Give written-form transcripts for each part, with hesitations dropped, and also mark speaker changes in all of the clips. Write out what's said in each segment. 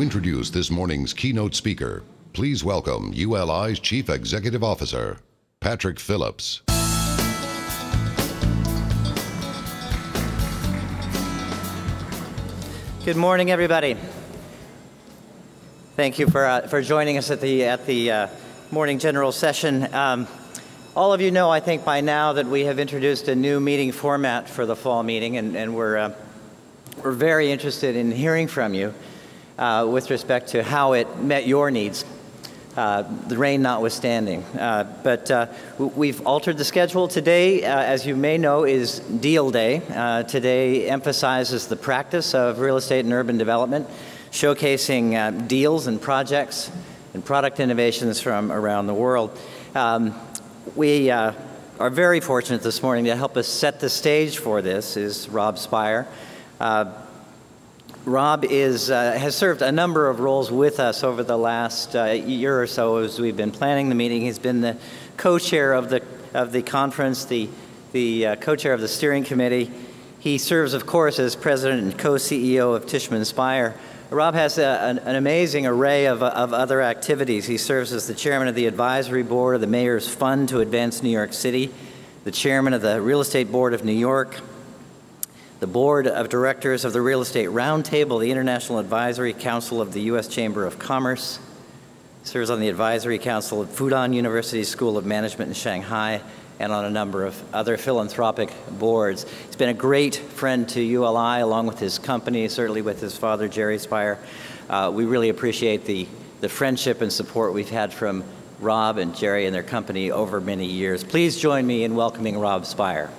Speaker 1: introduce this morning's keynote speaker, please welcome ULI's Chief Executive Officer, Patrick Phillips.
Speaker 2: Good morning, everybody. Thank you for joining us at the morning general session. All of you know, I think by now, that we have introduced a new meeting format for the fall meeting, and we're very interested in hearing from you with respect to how it met your needs, the rain notwithstanding. But we've altered the schedule. Today, as you may know, is Deal Day. Today emphasizes the practice of real estate and urban development, showcasing deals and projects and product innovations from around the world. We are very fortunate this morning to help us set the stage for this is Rob Speyer. Rob has served a number of roles with us over the last year or so as we've been planning the meeting. He's been the co-chair of the conference, the co-chair of the steering committee. He serves, of course, as president and co-CEO of Tishman Speyer. Rob has an amazing array of other activities. He serves as the chairman of the advisory board of the Mayor's Fund to Advance New York City, the chairman of the Real Estate Board of New York, the board of directors of the Real Estate Roundtable, the International Advisory Council of the U.S. Chamber of Commerce, serves on the advisory council at Fudan University School of Management in Shanghai, and on a number of other philanthropic boards. He's been a great friend to ULI, along with his company, certainly with his father, Jerry Speyer. We really appreciate the friendship and support we've had from Rob and Jerry and their company over many years. Please join me in welcoming Rob Speyer.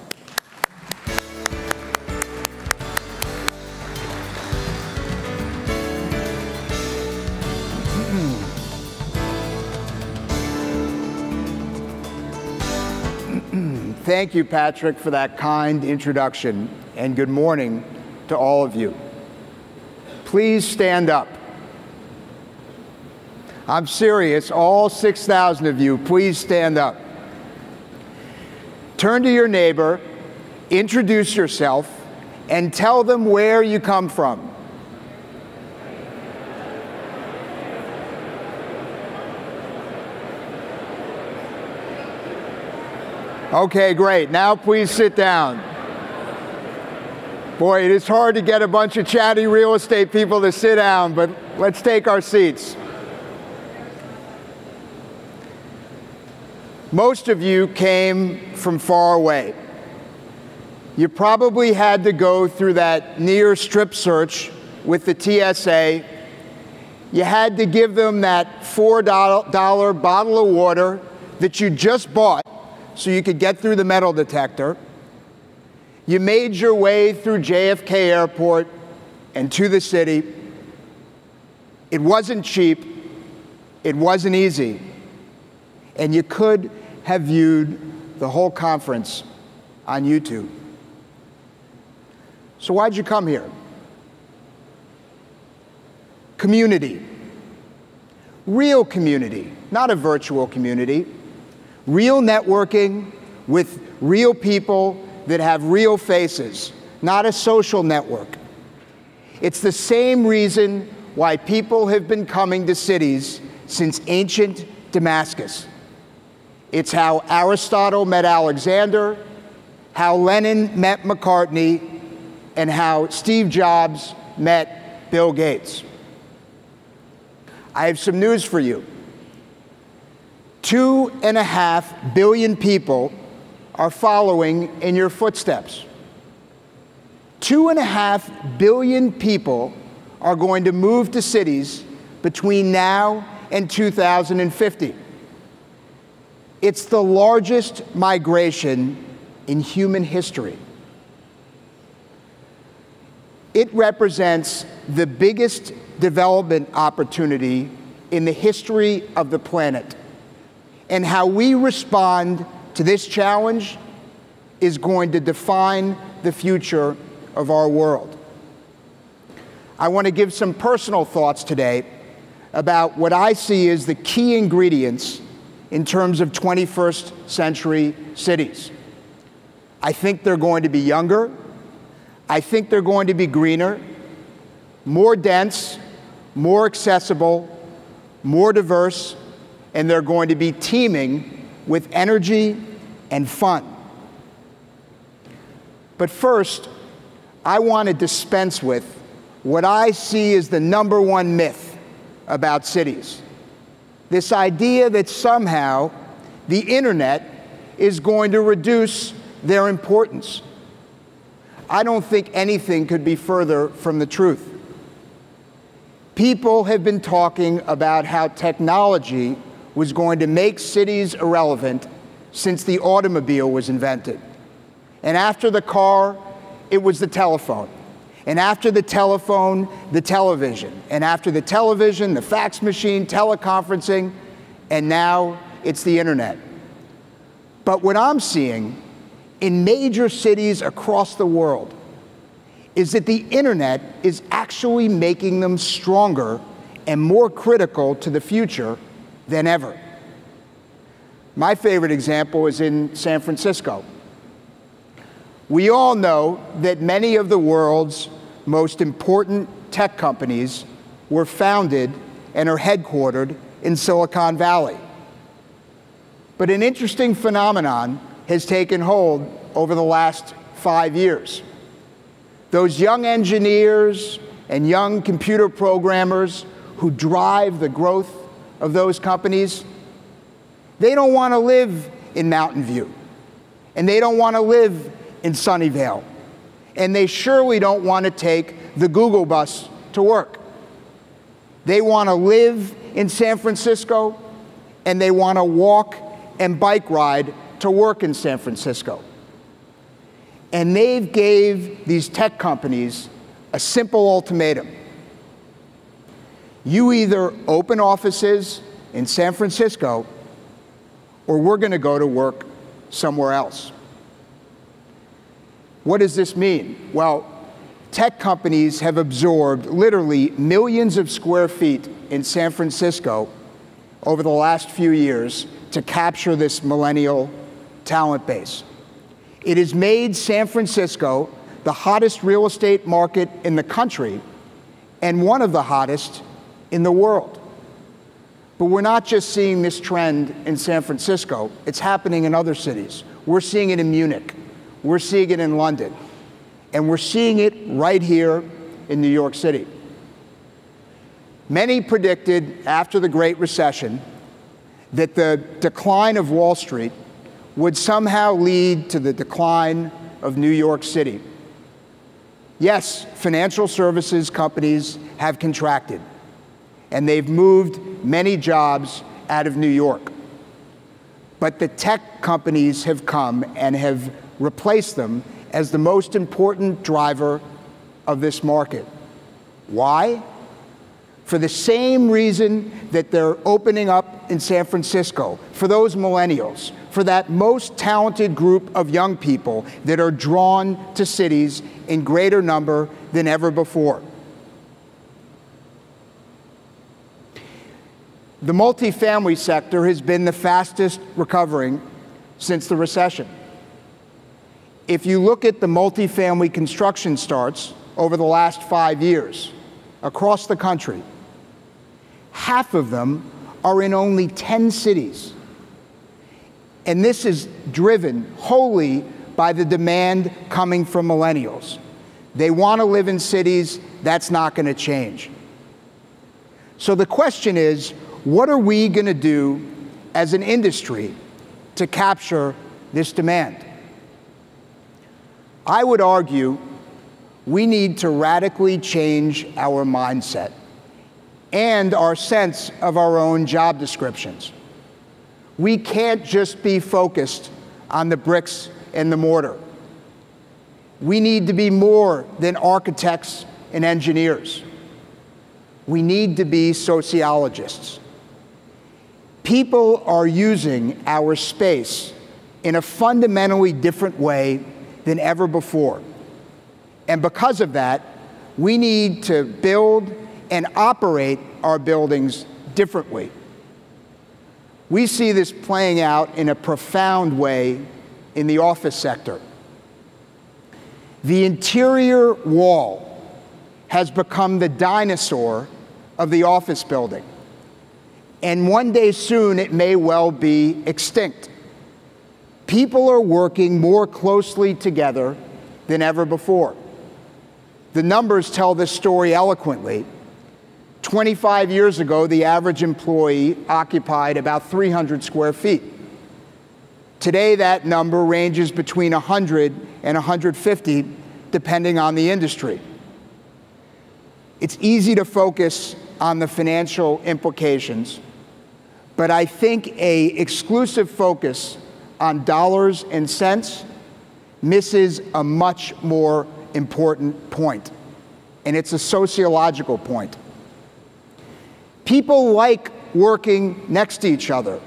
Speaker 3: Thank you, Patrick, for that kind introduction, and good morning to all of you. Please stand up. I'm serious, all 6,000 of you, please stand up. Turn to your neighbor, introduce yourself, and tell them where you come from. Okay, great. Now please sit down. Boy, it is hard to get a bunch of chatty real estate people to sit down, but let's take our seats. Most of you came from far away. You probably had to go through that near strip search with the TSA. You had to give them that $4 bottle of water that you just bought so you could get through the metal detector. You made your way through JFK Airport and to the city. It wasn't cheap, it wasn't easy, and you could have viewed the whole conference on YouTube. So why'd you come here? Community. Real community, not a virtual community. Real networking with real people that have real faces, not a social network. It's the same reason why people have been coming to cities since ancient Damascus. It's how Aristotle met Alexander, how Lenin met McCartney, and how Steve Jobs met Bill Gates. I have some news for you. 2.5 billion people are following in your footsteps. 2.5 billion people are going to move to cities between now and 2050. It's the largest migration in human history. It represents the biggest development opportunity in the history of the planet. And how we respond to this challenge is going to define the future of our world. I want to give some personal thoughts today about what I see as the key ingredients in terms of 21st century cities. I think they're going to be younger. I think they're going to be greener, more dense, more accessible, more diverse, and they're going to be teeming with energy and fun. But first, I want to dispense with what I see as the #1 myth about cities. This idea that somehow the internet is going to reduce their importance. I don't think anything could be further from the truth. People have been talking about how technology was going to make cities irrelevant since the automobile was invented. And after the car, it was the telephone. And after the telephone, the television. And after the television, the fax machine, teleconferencing, and now it's the internet. But what I'm seeing in major cities across the world is that the internet is actually making them stronger and more critical to the future than ever. My favorite example is in San Francisco. We all know that many of the world's most important tech companies were founded and are headquartered in Silicon Valley. But an interesting phenomenon has taken hold over the last 5 years. Those young engineers and young computer programmers who drive the growth of those companies, they don't want to live in Mountain View, and they don't want to live in Sunnyvale, and they surely don't want to take the Google bus to work. They want to live in San Francisco, and they want to walk and bike ride to work in San Francisco. And they've gave these tech companies a simple ultimatum. You either open offices in San Francisco, or we're going to go to work somewhere else. What does this mean? Well, tech companies have absorbed literally millions of square feet in San Francisco over the last few years to capture this millennial talent base. It has made San Francisco the hottest real estate market in the country and one of the hottest in the world. But we're not just seeing this trend in San Francisco, it's happening in other cities. We're seeing it in Munich, we're seeing it in London, and we're seeing it right here in New York City. Many predicted after the Great Recession that the decline of Wall Street would somehow lead to the decline of New York City. Yes, financial services companies have contracted, and they've moved many jobs out of New York. But the tech companies have come and have replaced them as the most important driver of this market. Why? For the same reason that they're opening up in San Francisco, for those millennials, for that most talented group of young people that are drawn to cities in greater number than ever before. The multifamily sector has been the fastest recovering since the recession. If you look at the multifamily construction starts over the last 5 years across the country, half of them are in only 10 cities. And this is driven wholly by the demand coming from millennials. They want to live in cities. That's not going to change. So the question is, what are we going to do as an industry to capture this demand? I would argue we need to radically change our mindset and our sense of our own job descriptions. We can't just be focused on the bricks and the mortar. We need to be more than architects and engineers. We need to be sociologists. People are using our space in a fundamentally different way than ever before. And because of that, we need to build and operate our buildings differently. We see this playing out in a profound way in the office sector. The interior wall has become the dinosaur of the office building. And one day soon, it may well be extinct. People are working more closely together than ever before. The numbers tell this story eloquently. 25 years ago, the average employee occupied about 300 square feet. Today, that number ranges between 100 and 150, depending on the industry. It's easy to focus on the financial implications, but I think an exclusive focus on dollars and cents misses a much more important point, and it's a sociological point. People like working next to each other.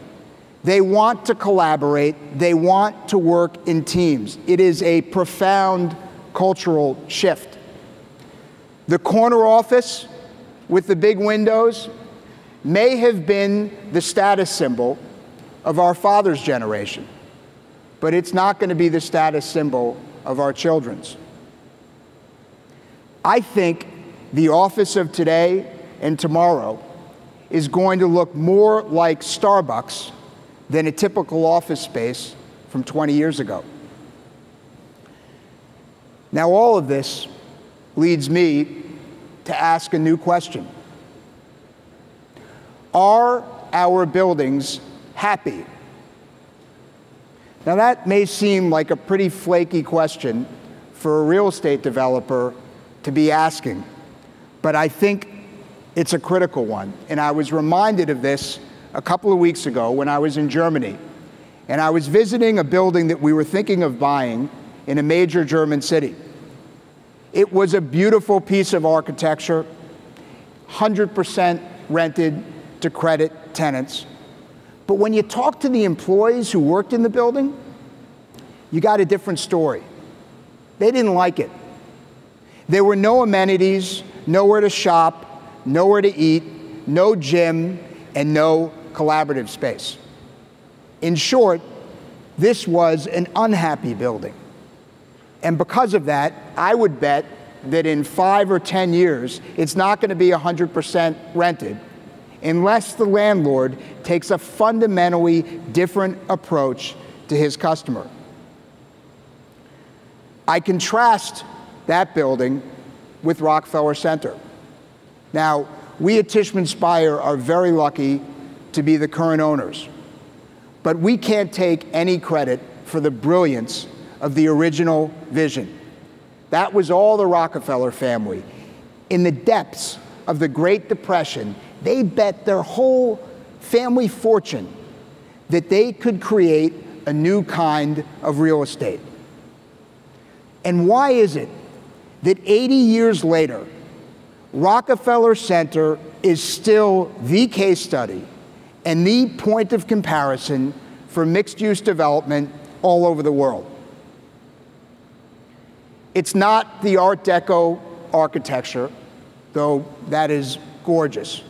Speaker 3: They want to collaborate. They want to work in teams. It is a profound cultural shift. The corner office with the big windows may have been the status symbol of our father's generation, but it's not going to be the status symbol of our children's. I think the office of today and tomorrow is going to look more like Starbucks than a typical office space from 20 years ago. Now, all of this leads me to ask a new question. Are our buildings happy? Now, that may seem like a pretty flaky question for a real estate developer to be asking, but I think it's a critical one. And I was reminded of this a couple of weeks ago when I was in Germany, and I was visiting a building that we were thinking of buying in a major German city. It was a beautiful piece of architecture, 100% rented to credit tenants. But when you talk to the employees who worked in the building, you got a different story. They didn't like it. There were no amenities, nowhere to shop, nowhere to eat, no gym, and no collaborative space. In short, this was an unhappy building. And because of that, I would bet that in 5 or 10 years, it's not going to be 100% rented unless the landlord takes a fundamentally different approach to his customer. I contrast that building with Rockefeller Center. Now, we at Tishman Speyer are very lucky to be the current owners, but we can't take any credit for the brilliance of the original vision. That was all the Rockefeller family. In the depths of the Great Depression, they bet their whole family fortune that they could create a new kind of real estate. And why is it that 80 years later, Rockefeller Center is still the case study and the point of comparison for mixed-use development all over the world? It's not the Art Deco architecture, though that is gorgeous.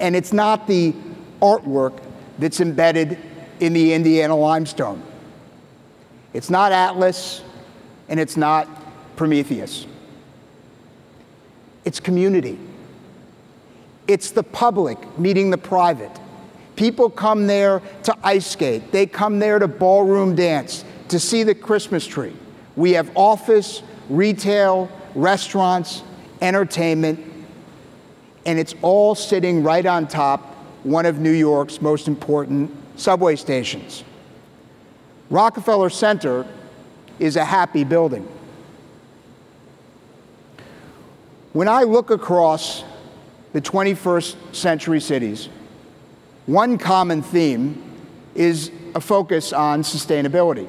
Speaker 3: And it's not the artwork that's embedded in the Indiana limestone. It's not Atlas, and it's not Prometheus. It's community. It's the public meeting the private. People come there to ice skate. They come there to ballroom dance, to see the Christmas tree. We have office, retail, restaurants, entertainment, and it's all sitting right on top one of New York's most important subway stations. Rockefeller Center is a happy building. When I look across the 21st century cities, one common theme is a focus on sustainability.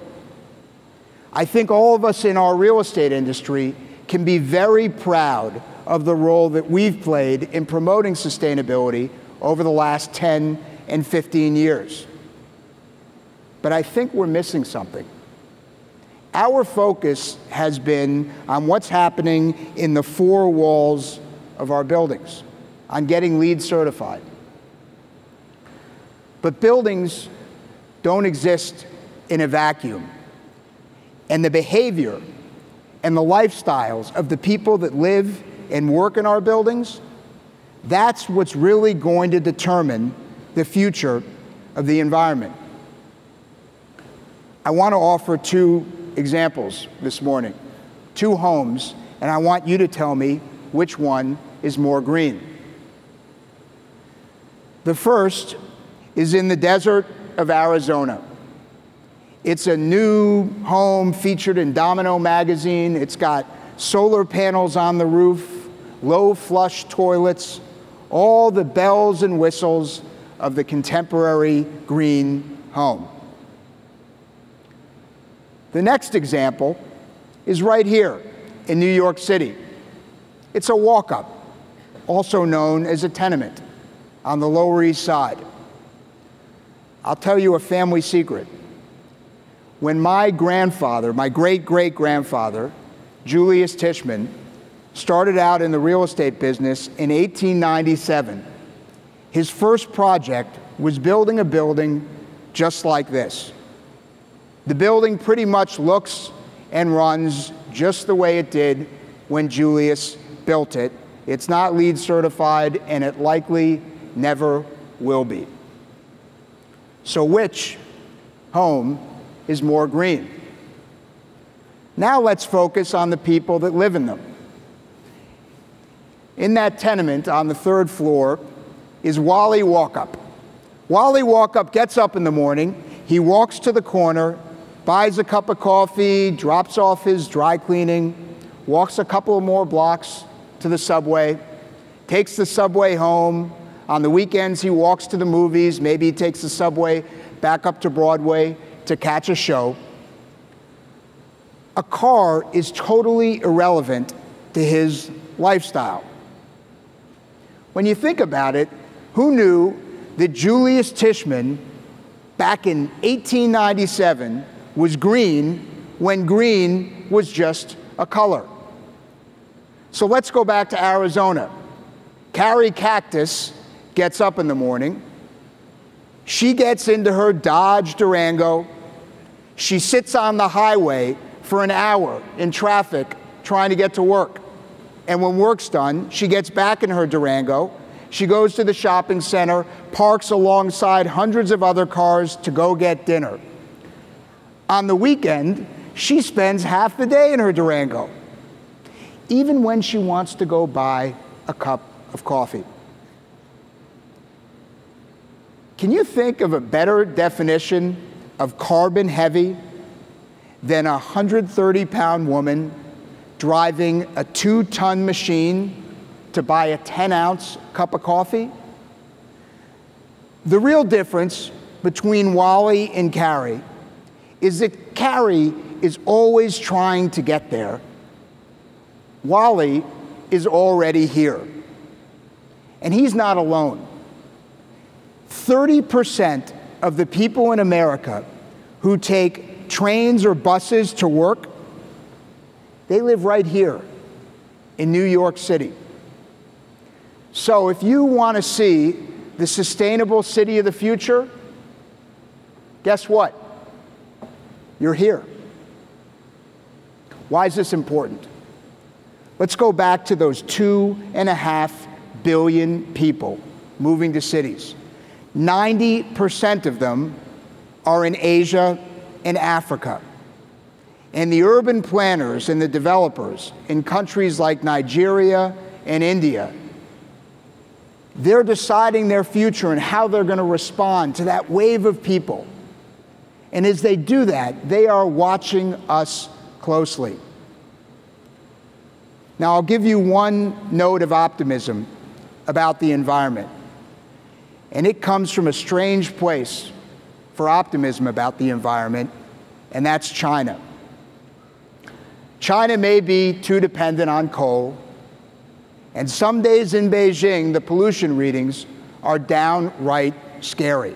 Speaker 3: I think all of us in our real estate industry can be very proud of the role that we've played in promoting sustainability over the last 10 and 15 years. But I think we're missing something. Our focus has been on what's happening in the four walls of our buildings, on getting LEED certified. But buildings don't exist in a vacuum. And the behavior and the lifestyles of the people that live and work in our buildings, That's what's really going to determine the future of the environment. I want to offer two examples this morning, two homes, and I want you to tell me which one is more green. The first is in the desert of Arizona. It's a new home featured in Domino magazine. It's got solar panels on the roof, low flush toilets, all the bells and whistles of the contemporary green home. The next example is right here in New York City. It's a walk-up, also known as a tenement, on the Lower East Side. I'll tell you a family secret. When my grandfather, my great-great-grandfather, Julius Tishman, started out in the real estate business in 1897, his first project was building a building just like this. The building pretty much looks and runs just the way it did when Julius built it. It's not LEED certified, and it likely never will be. So which home is more green? Now let's focus on the people that live in them. In that tenement on the third floor is Wally Walkup. Wally Walkup gets up in the morning, he walks to the corner, buys a cup of coffee, drops off his dry cleaning, walks a couple of more blocks to the subway, takes the subway home. On the weekends, he walks to the movies. Maybe he takes the subway back up to Broadway to catch a show. A car is totally irrelevant to his lifestyle. When you think about it, who knew that Julius Tishman, back in 1897, was green when green was just a color? So let's go back to Arizona. Carrie Cactus gets up in the morning. She gets into her Dodge Durango. She sits on the highway for an hour in traffic trying to get to work. And when work's done, she gets back in her Durango. She goes to the shopping center, parks alongside hundreds of other cars to go get dinner. On the weekend, she spends half the day in her Durango, even when she wants to go buy a cup of coffee. Can you think of a better definition of carbon heavy than a 130-pound woman driving a 2-ton machine to buy a 10-ounce cup of coffee? The real difference between Wally and Carrie is that Carrie is always trying to get there. Wally is already here. And he's not alone. 30% of the people in America who take trains or buses to work, they live right here in New York City. So if you want to see the sustainable city of the future, guess what? You're here. Why is this important? Let's go back to those 2.5 billion people moving to cities. 90% of them are in Asia and Africa. And the urban planners and the developers in countries like Nigeria and India, they're deciding their future and how they're going to respond to that wave of people. And as they do that, they are watching us closely. Now, I'll give you one note of optimism about the environment. And it comes from a strange place for optimism about the environment, and that's China. China may be too dependent on coal, and some days in Beijing, the pollution readings are downright scary.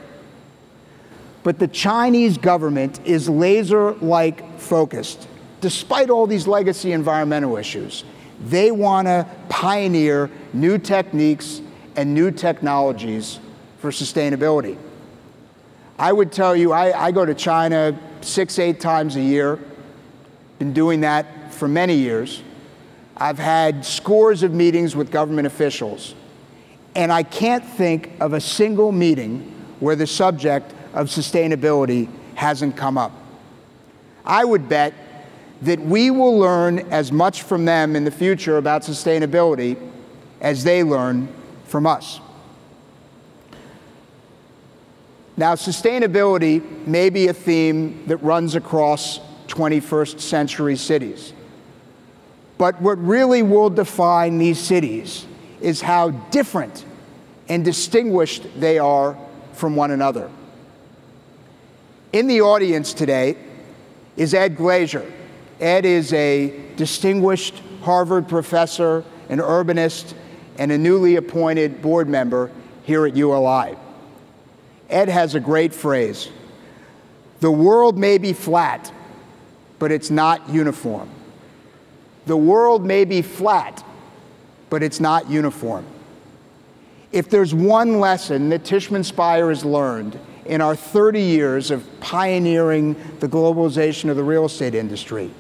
Speaker 3: But the Chinese government is laser-like focused. Despite all these legacy environmental issues, they want to pioneer new techniques and new technologies for sustainability. I would tell you, I go to China 6-8 times a year. Been doing that for many years. I've had scores of meetings with government officials. And I can't think of a single meeting where the subject of sustainability hasn't come up. I would bet that we will learn as much from them in the future about sustainability as they learn from us. Now, sustainability may be a theme that runs across 21st century cities. But what really will define these cities is how different and distinguished they are from one another. In the audience today is Ed Glaeser. Ed is a distinguished Harvard professor, an urbanist, and a newly appointed board member here at ULI. Ed has a great phrase: "The world may be flat, but it's not uniform." The world may be flat, but it's not uniform. If there's one lesson that Tishman Speyer has learned in our 30 years of pioneering the globalization of the real estate industry,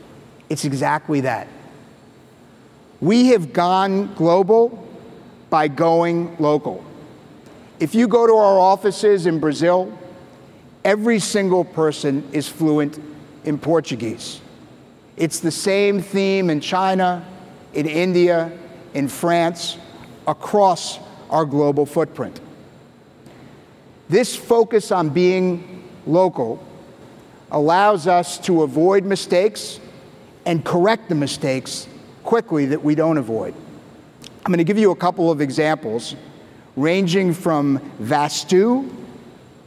Speaker 3: it's exactly that. We have gone global by going local. If you go to our offices in Brazil, every single person is fluent in Portuguese. It's the same theme in China, in India, in France, across our global footprint. This focus on being local allows us to avoid mistakes and correct the mistakes quickly that we don't avoid. I'm going to give you a couple of examples, ranging from Vastu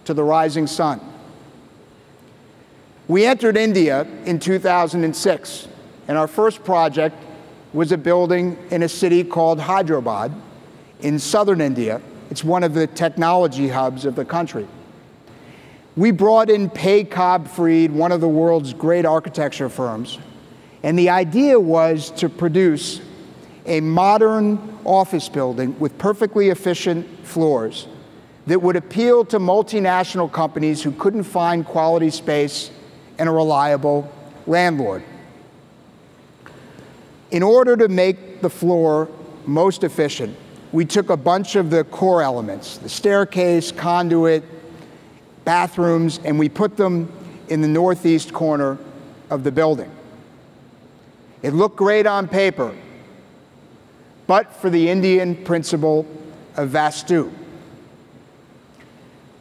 Speaker 3: to the rising sun. We entered India in 2006, and our first project was a building in a city called Hyderabad in southern India. It's one of the technology hubs of the country. We brought in Pei Cobb-Fried, one of the world's great architecture firms, and the idea was to produce a modern office building with perfectly efficient floors that would appeal to multinational companies who couldn't find quality space and a reliable landlord. In order to make the floor most efficient, we took a bunch of the core elements, the staircase, conduit, bathrooms, and we put them in the northeast corner of the building. It looked great on paper, but for the Indian principle of Vastu.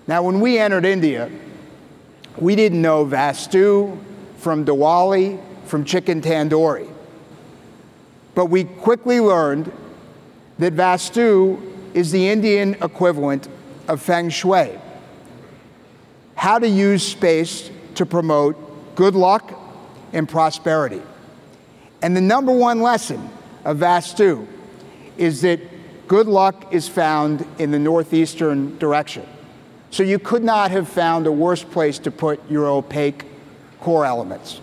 Speaker 3: Now, when we entered India, we didn't know Vastu from Diwali, from chicken tandoori. But we quickly learned that Vastu is the Indian equivalent of Feng Shui. How to use space to promote good luck and prosperity. And the number one lesson of Vastu is that good luck is found in the northeastern direction. So you could not have found a worse place to put your opaque core elements.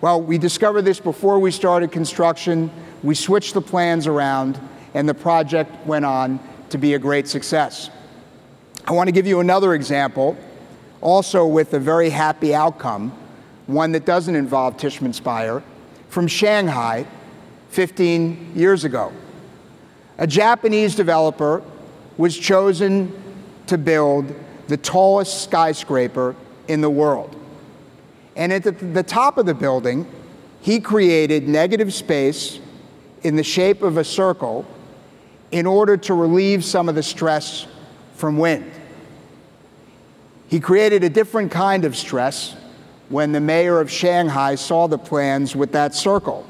Speaker 3: Well, we discovered this before we started construction. We switched the plans around, and the project went on to be a great success. I want to give you another example, also with a very happy outcome, one that doesn't involve Tishman Speyer, from Shanghai 15 years ago. A Japanese developer was chosen to build the tallest skyscraper in the world. And at the top of the building, he created negative space in the shape of a circle in order to relieve some of the stress from wind. He created a different kind of stress when the mayor of Shanghai saw the plans with that circle,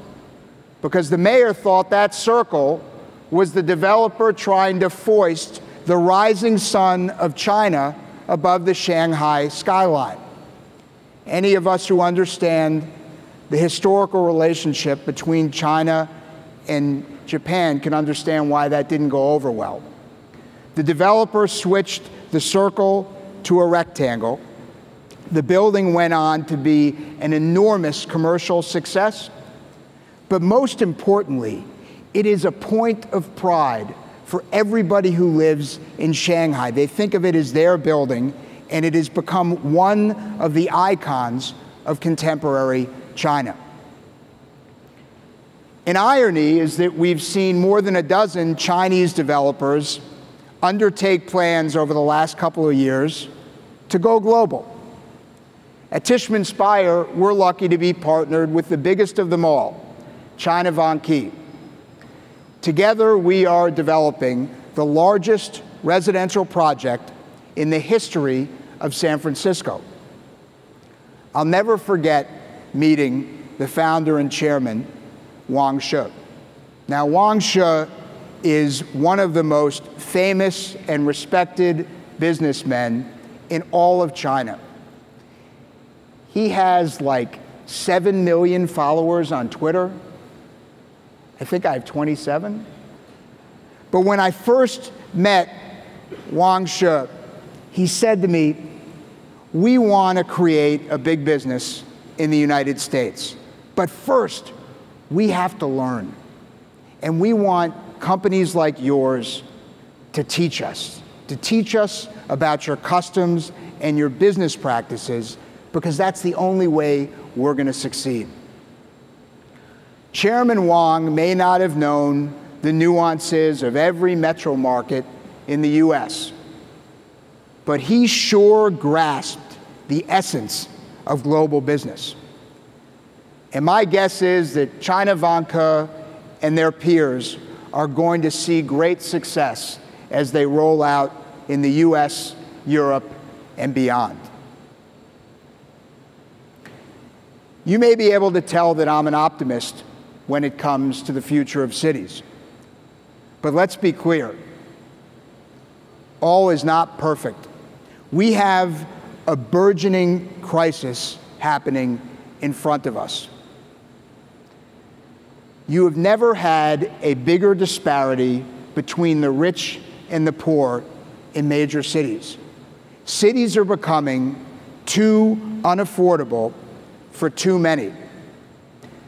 Speaker 3: because the mayor thought that circle was the developer trying to foist the rising sun of China above the Shanghai skyline. Any of us who understand the historical relationship between China and Japan can understand why that didn't go over well. The developer switched the circle to a rectangle. The building went on to be an enormous commercial success, but most importantly, it is a point of pride for everybody who lives in Shanghai. They think of it as their building, and it has become one of the icons of contemporary China. An irony is that we've seen more than a dozen Chinese developers undertake plans over the last couple of years to go global. At Tishman Speyer, we're lucky to be partnered with the biggest of them all, China Vanke. Together, we are developing the largest residential project in the history of San Francisco. I'll never forget meeting the founder and chairman, Wang Shi. Now, Wang Shi is one of the most famous and respected businessmen in all of China. He has like 7 million followers on Twitter. I think I have 27. But when I first met Wang Shi, he said to me, "We want to create a big business in the United States. But first, we have to learn. And we want companies like yours to teach us about your customs and your business practices, because that's the only way we're going to succeed." Chairman Wang may not have known the nuances of every metro market in the US, but he sure grasped the essence of global business. And my guess is that China Vanke and their peers are going to see great success as they roll out in the US, Europe, and beyond. You may be able to tell that I'm an optimist when it comes to the future of cities. But let's be clear, all is not perfect. We have a burgeoning crisis happening in front of us. You have never had a bigger disparity between the rich and the poor in major cities. Cities are becoming too unaffordable for too many.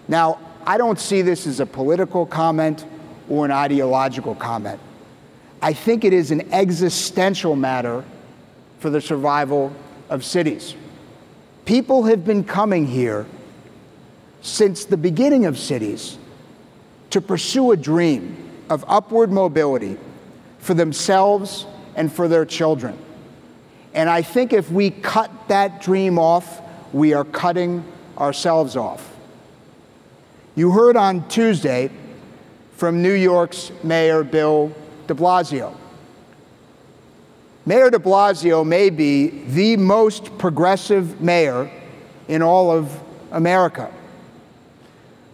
Speaker 3: Now, I don't see this as a political comment or an ideological comment. I think it is an existential matter for the survival of cities. People have been coming here since the beginning of cities to pursue a dream of upward mobility for themselves and for their children. And I think if we cut that dream off, we are cutting ourselves off. You heard on Tuesday from New York's Mayor Bill de Blasio. Mayor de Blasio may be the most progressive mayor in all of America.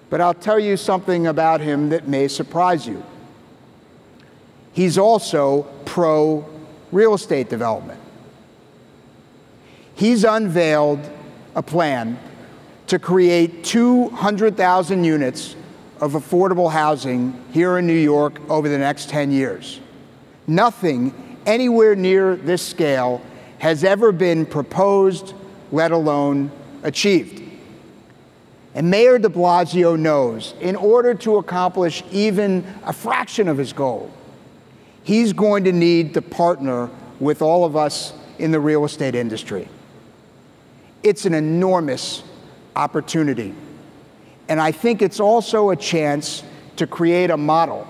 Speaker 3: But I'll tell you something about him that may surprise you. He's also pro-real estate development. He's unveiled a plan to create 200,000 units of affordable housing here in New York over the next 10 years. Nothing anywhere near this scale has ever been proposed, let alone achieved. And Mayor de Blasio knows, in order to accomplish even a fraction of his goal, he's going to need to partner with all of us in the real estate industry. It's an enormous opportunity. And I think it's also a chance to create a model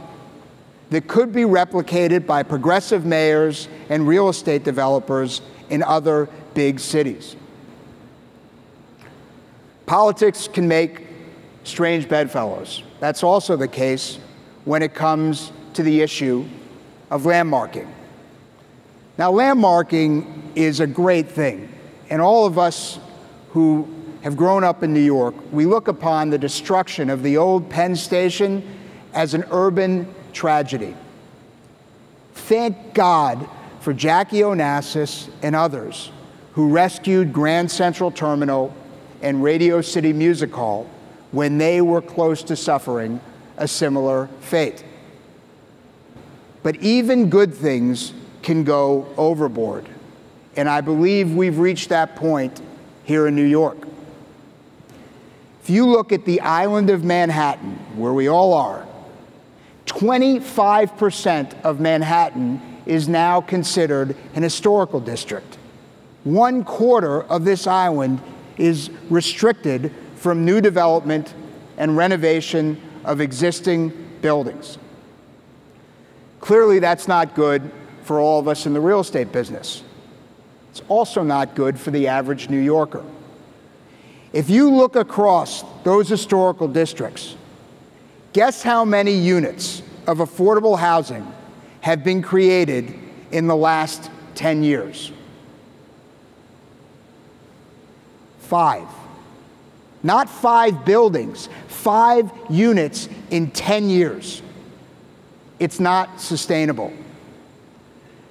Speaker 3: that could be replicated by progressive mayors and real estate developers in other big cities. Politics can make strange bedfellows. That's also the case when it comes to the issue of landmarking. Now, landmarking is a great thing, and all of us who have grown up in New York, we look upon the destruction of the old Penn Station as an urban tragedy. Thank God for Jackie Onassis and others who rescued Grand Central Terminal and Radio City Music Hall when they were close to suffering a similar fate. But even good things can go overboard, and I believe we've reached that point here in New York. If you look at the island of Manhattan, where we all are, 25% of Manhattan is now considered an historical district. 1/4 of this island is restricted from new development and renovation of existing buildings. Clearly, that's not good for all of us in the real estate business. It's also not good for the average New Yorker. If you look across those historical districts, guess how many units of affordable housing have been created in the last 10 years? 5. Not 5 buildings, 5 units in 10 years. It's not sustainable.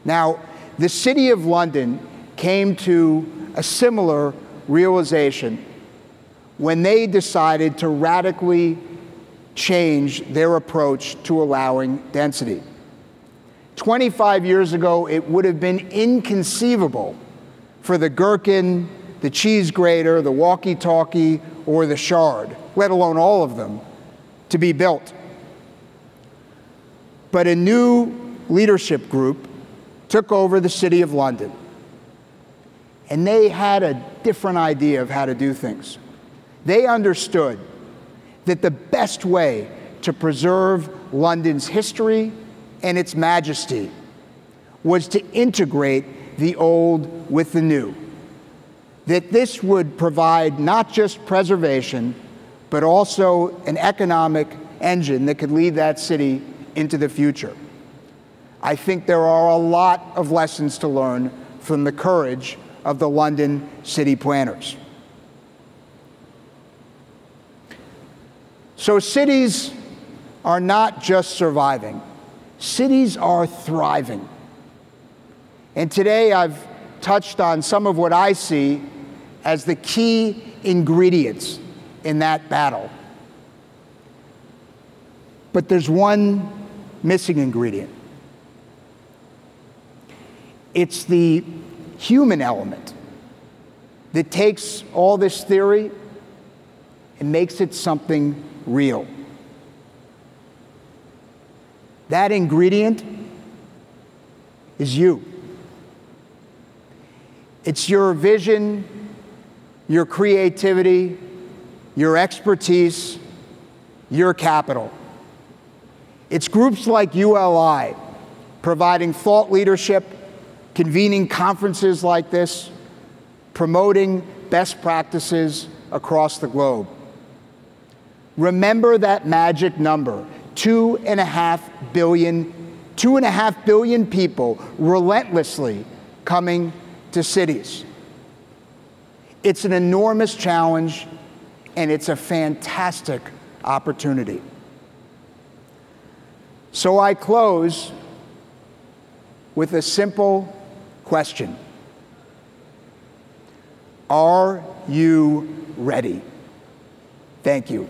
Speaker 3: Now, the City of London came to a similar realization when they decided to radically change their approach to allowing density. 25 years ago, it would have been inconceivable for the Gherkin, the cheese grater, the walkie-talkie, or the Shard, let alone all of them, to be built. But a new leadership group took over the City of London, and they had a different idea of how to do things. They understood that the best way to preserve London's history and its majesty was to integrate the old with the new. That this would provide not just preservation, but also an economic engine that could lead that city into the future. I think there are a lot of lessons to learn from the courage of the London city planners. So cities are not just surviving. Cities are thriving. And today I've touched on some of what I see as the key ingredients in that battle. But there's one missing ingredient. It's the human element that takes all this theory and makes it something real. That ingredient is you. It's your vision, your creativity, your expertise, your capital. It's groups like ULI providing thought leadership, convening conferences like this, promoting best practices across the globe. Remember that magic number, 2.5 billion people relentlessly coming to cities. It's an enormous challenge, and it's a fantastic opportunity. So I close with a simple question. Are you ready? Thank you.